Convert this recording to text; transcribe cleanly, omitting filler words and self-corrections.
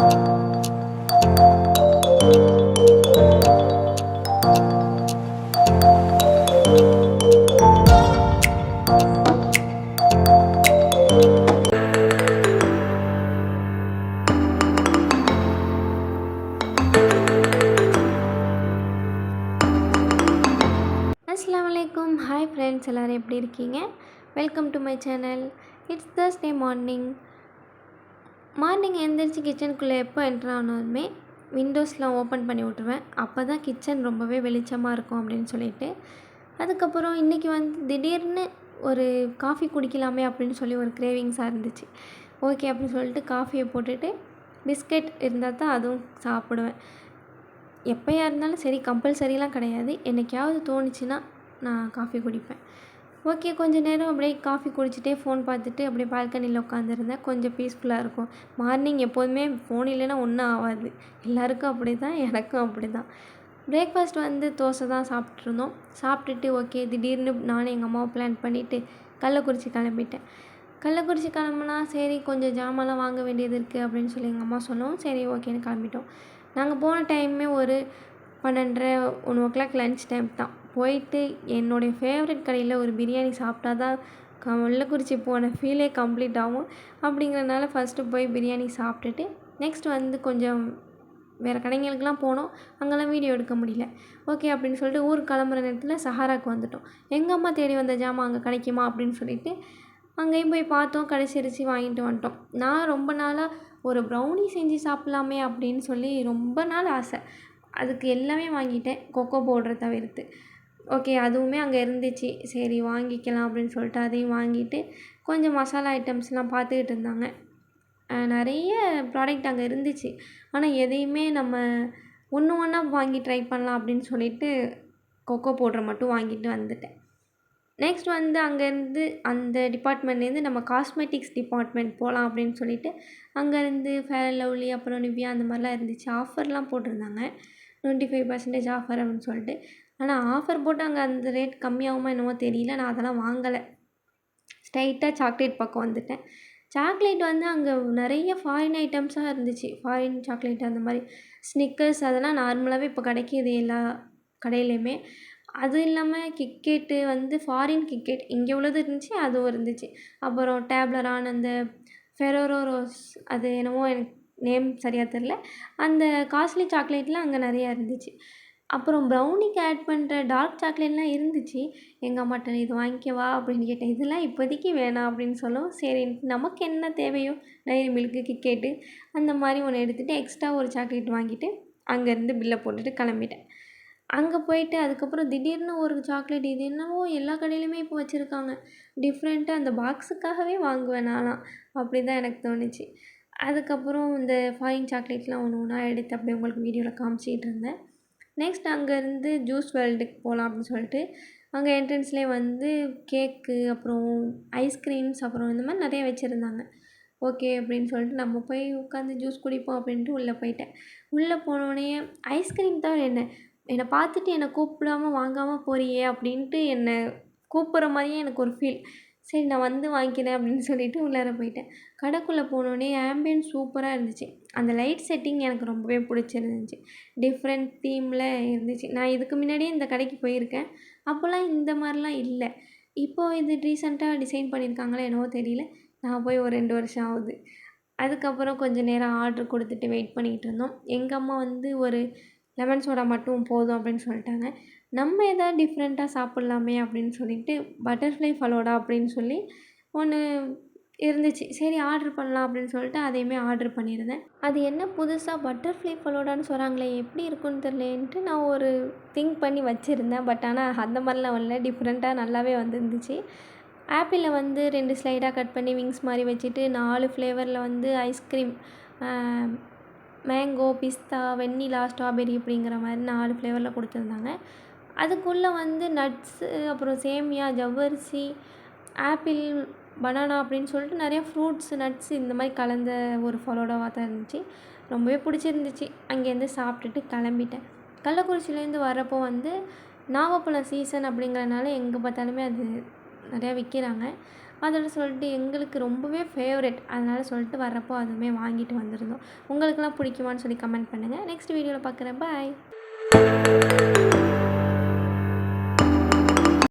அஸ்ஸலாமு hi friends, எல்லோரும் எப்படி இருக்கீங்க? Welcome to my channel. It's Thursday morning எழுந்திரிச்சு கிச்சனுக்குள்ளே எப்போ என்ட்ரு ஆனாலுமே விண்டோஸ்லாம் ஓப்பன் பண்ணி விட்ருவேன். அப்போ தான் கிச்சன் ரொம்பவே வெளிச்சமாக இருக்கும் அப்படின்னு சொல்லிட்டு. அதுக்கப்புறம் இன்றைக்கி திடீர்னு ஒரு காஃபி குடிக்கலாமே அப்படின்னு சொல்லி ஒரு கிரேவிங்ஸாக இருந்துச்சு. ஓகே அப்படின்னு சொல்லிட்டு காஃபியை போட்டுட்டு பிஸ்கெட் இருந்தால் தான் அதுவும் சாப்பிடுவேன். எப்போயா இருந்தாலும் சரி, கம்பல்சரிலாம் கிடையாது. என்றைக்காவது தோணுச்சுன்னா நான் காஃபி குடிப்பேன். ஓகே, கொஞ்சம் நேரம் அப்படியே காஃபி குடிச்சிட்டே ஃபோன் பார்த்துட்டு அப்படியே பால்கனியில் உட்காந்துருந்தேன். கொஞ்சம் பீஸ்ஃபுல்லாக இருக்கும். மார்னிங் எப்போதுமே ஃபோன் இல்லைன்னா ஒன்றும் ஆகாது. எல்லாருக்கும் அப்படி தான், எனக்கும் அப்படி தான். பிரேக்ஃபாஸ்ட் தோசை தான் சாப்பிட்ருந்தோம். சாப்பிட்டுட்டு ஓகே, திடீர்னு நானும் எங்கள் அம்மாவும் பிளான் பண்ணிவிட்டு கள்ளக்குறிச்சி கிளம்பிட்டேன். கள்ளக்குறிச்சி கிளம்புனா சரி கொஞ்சம் ஜாமான்லாம் வாங்க வேண்டியது இருக்குது அப்படின்னு சொல்லி எங்கள் அம்மா சொன்னோம். சரி ஓகேன்னு கிளம்பிட்டோம். நாங்கள் போன டைமே ஒரு 12:30 1 லன்ச் டைம் தான். போயிட்டு என்னுடைய ஃபேவரட் கடையில் ஒரு பிரியாணி சாப்பிட்டா தான் கள்ளக்குறிச்சி போன ஃபீலே கம்ப்ளீட் ஆகும். அப்படிங்கிறனால ஃபஸ்ட்டு போய் பிரியாணி சாப்பிட்டுட்டு நெக்ஸ்ட் கொஞ்சம் வேறு கடைங்களுக்கெலாம் போனோம். அங்கெல்லாம் வீடியோ எடுக்க முடியல. ஓகே அப்படின்னு சொல்லிட்டு ஊருக்கு கிளம்புற நேரத்தில் சஹாராவுக்கு வந்துட்டோம். எங்கள் அம்மா தேடி வந்த ஜாமான் அங்கே கிடைக்குமா அப்படின்னு சொல்லிட்டு அங்கேயும் போய் பார்த்தோம். கடைசிரிச்சு வாங்கிட்டு வந்துட்டோம். நான் ரொம்ப நாளாக ஒரு ப்ரௌனி செஞ்சு சாப்பிட்லாமே அப்படின்னு சொல்லி ரொம்ப நாள் ஆசை. அதுக்கு எல்லாமே வாங்கிட்டேன், கொக்கோ பவுடரை தவிர்த்து. ஓகே, அதுவுமே அங்கே இருந்துச்சு. சரி வாங்கிக்கலாம் அப்படின்னு சொல்லிட்டு அதையும் வாங்கிட்டு கொஞ்சம் மசாலா ஐட்டம்ஸ்லாம் பார்த்துக்கிட்டு இருந்தாங்க. நிறைய ப்ராடக்ட் அங்கே இருந்துச்சு. ஆனால் எதையுமே நம்ம ஒன்று ஒன்றா வாங்கி ட்ரை பண்ணலாம் அப்படின்னு சொல்லிட்டு கொக்கோ பவுடரை மட்டும் வாங்கிட்டு வந்துட்டேன். நெக்ஸ்ட் அங்கேருந்து அந்த டிபார்ட்மெண்ட்லேருந்து நம்ம காஸ்மெட்டிக்ஸ் டிபார்ட்மெண்ட் போகலாம் அப்படின்னு சொல்லிட்டு அங்கேருந்து ஃபேர் அண்ட் லவ்லி அப்புறம் நிவ்யா அந்த மாதிரிலாம் இருந்துச்சு. ஆஃபர்லாம் போட்டிருந்தாங்க, 25% ஆஃபர் அப்படின்னு சொல்லிட்டு. ஆனால் ஆஃபர் போட்டு அங்கே அந்த ரேட் கம்மியாகுமா என்னமோ தெரியல. நான் அதெல்லாம் வாங்கலை. ஸ்ட்ரைட்டாக சாக்லேட் பக்கம் வந்துட்டேன். சாக்லேட் அங்கே நிறைய ஃபாரின் ஐட்டம்ஸாக இருந்துச்சு. ஃபாரின் சாக்லேட் அந்த மாதிரி ஸ்னிக்கர்ஸ் அதெல்லாம் நார்மலாகவே இப்போ கிடைக்கிது எல்லா கடையிலையுமே. அது இல்லாமல் கிக்கெட்டு ஃபாரின் கிக்கெட் இங்கே உள்ளது இருந்துச்சு, அதுவும் இருந்துச்சு. அப்புறம் டேப்லரான் அந்த ஃபெரோரோ ரோஸ் அது என்னமோ எனக்கு நேம் சரியாக தெரில. அந்த காஸ்ட்லி சாக்லேட்லாம் அங்கே நிறையா இருந்துச்சு. அப்புறம் ப்ரௌனிக்கு ஆட் பண்ணுற டார்க் சாக்லேட்லாம் இருந்துச்சு. எங்கள் அம்மாட்ட இது வாங்கிக்கவா அப்படின்னு கேட்டேன். இதெல்லாம் இப்போதைக்கு வேணாம் அப்படின்னு சொல்லவும் சரி நமக்கு என்ன தேவையோ டைரி மில்க்கு கிக்கெட்டு அந்த மாதிரி ஒன்று எடுத்துகிட்டு எக்ஸ்ட்ரா ஒரு சாக்லேட் வாங்கிட்டு அங்கேருந்து பில்லை போட்டுட்டு கிளம்பிட்டேன். அங்கே போயிட்டு அதுக்கப்புறம் திடீர்னு ஒரு சாக்லேட் இது என்னவோ எல்லா கடையிலுமே இப்போ வச்சுருக்காங்க. டிஃப்ரெண்ட்டாக அந்த பாக்ஸுக்காகவே வாங்குவேன் நான்லாம். அப்படி தான் எனக்கு தோணுச்சு. அதுக்கப்புறம் இந்த ஃபாரின் சாக்லேட்லாம் ஒன்று ஒன்றா எடுத்து அப்படியே உங்களுக்கு வீடியோவில் காமிச்சிக்கிட்டு இருந்தேன். நெக்ஸ்ட் அங்கேருந்து ஜூஸ் வேர்ல்டுக்கு போகலாம் அப்படின்னு சொல்லிட்டு அங்கே என்ட்ரன்ஸ்லேயே கேக்கு அப்புறம் ஐஸ்கிரீம்ஸ் அப்புறம் இந்த மாதிரி நிறைய வச்சுருந்தாங்க. ஓகே அப்படின்னு சொல்லிட்டு நம்ம போய் உட்காந்து ஜூஸ் குடிப்போம் அப்படின்ட்டு உள்ளே போயிட்டேன். உள்ளே போனோடனே ஐஸ்கிரீம் தான் என்னை பார்த்துட்டு என்னை கூப்பிடாம வாங்காமல் போறியே அப்படின்ட்டு என்னை கூப்பிட்ற மாதிரியே எனக்கு ஒரு ஃபீல். சரி நான் வாங்கிக்கிறேன் அப்படின்னு சொல்லிட்டு உள்ளார போயிட்டேன். கடைக்குள்ளே போனோடனே ஆம்பியன்ஸ் சூப்பராக இருந்துச்சு. அந்த லைட் செட்டிங் எனக்கு ரொம்பவே பிடிச்சிருந்துச்சு. டிஃப்ரெண்ட் தீமில் இருந்துச்சு. நான் இதுக்கு முன்னாடியே இந்த கடைக்கு போயிருக்கேன். அப்போல்லாம் இந்த மாதிரிலாம் இல்லை. இப்போது இது ரீசெண்டாக டிசைன் பண்ணியிருக்காங்களோ என்னவோ தெரியல. நான் போய் ஒரு 2 வருஷம் ஆகுது. அதுக்கப்புறம் கொஞ்சம் நேரம் ஆர்ட்ரு கொடுத்துட்டு வெயிட் பண்ணிகிட்டு இருந்தோம். எங்கள் அம்மா ஒரு லெமன் சோடா மட்டும் போதும் அப்படின்னு சொல்லிட்டாங்க. நம்ம எதாவது டிஃப்ரெண்ட்டாக சாப்பிட்லாமே அப்படின்னு சொல்லிட்டு பட்டர்ஃப்ளை ஃபலூடா அப்படின்னு சொல்லி ஒன்று இருந்துச்சு. சரி ஆர்ட்ரு பண்ணலாம் அப்படின்னு சொல்லிட்டு அதையுமே ஆர்ட்ரு பண்ணியிருந்தேன். அது என்ன புதுசாக பட்டர்ஃப்ளை ஃபலூடான்னு சொல்கிறாங்களே எப்படி இருக்குன்னு தெரியலேன்ட்டு நான் ஒரு திங்க் பண்ணி வச்சுருந்தேன். பட் ஆனால் அந்த மாதிரிலாம் வரல, டிஃப்ரெண்ட்டாக நல்லாவே வந்துருந்துச்சு. ஆப்பிளில் 2 ஸ்லைடாக கட் பண்ணி விங்ஸ் மாதிரி வச்சுட்டு 4 ஃப்ளேவரில் ஐஸ்கிரீம் மேங்கோ, பிஸ்தா, வெண்ணிலா, ஸ்ட்ராபெர்ரி அப்படிங்கிற மாதிரி 4 ஃப்ளேவரில் கொடுத்துருந்தாங்க. அதுக்குள்ளே நட்ஸு அப்புறம் சேமியா, ஜவ்வரிசி, ஆப்பிள், பனானா அப்படின்னு சொல்லிட்டு நிறையா ஃப்ரூட்ஸ், நட்ஸ் இந்த மாதிரி கலந்த ஒரு ஃபலூடாவாக தான் இருந்துச்சு. ரொம்பவே பிடிச்சிருந்துச்சு. அங்கேருந்து சாப்பிட்டுட்டு கிளம்பிட்டேன். கள்ளக்குறிச்சியிலேருந்து வரப்போ நாகப்பழம் சீசன் அப்படிங்கிறனால எங்கே பார்த்தாலுமே அது நிறையா விற்கிறாங்க. அதோட சொல்லிட்டு எங்களுக்கு ரொம்பவே ஃபேவரெட். அதனால சொல்லிட்டு வர்றப்போ அதுவுமே வாங்கிட்டு வந்திருந்தோம். உங்களுக்கெல்லாம் பிடிக்குமான்னு சொல்லி கமெண்ட் பண்ணுங்கள். நெக்ஸ்ட் வீடியோவில் பார்க்குறேன். பாய்.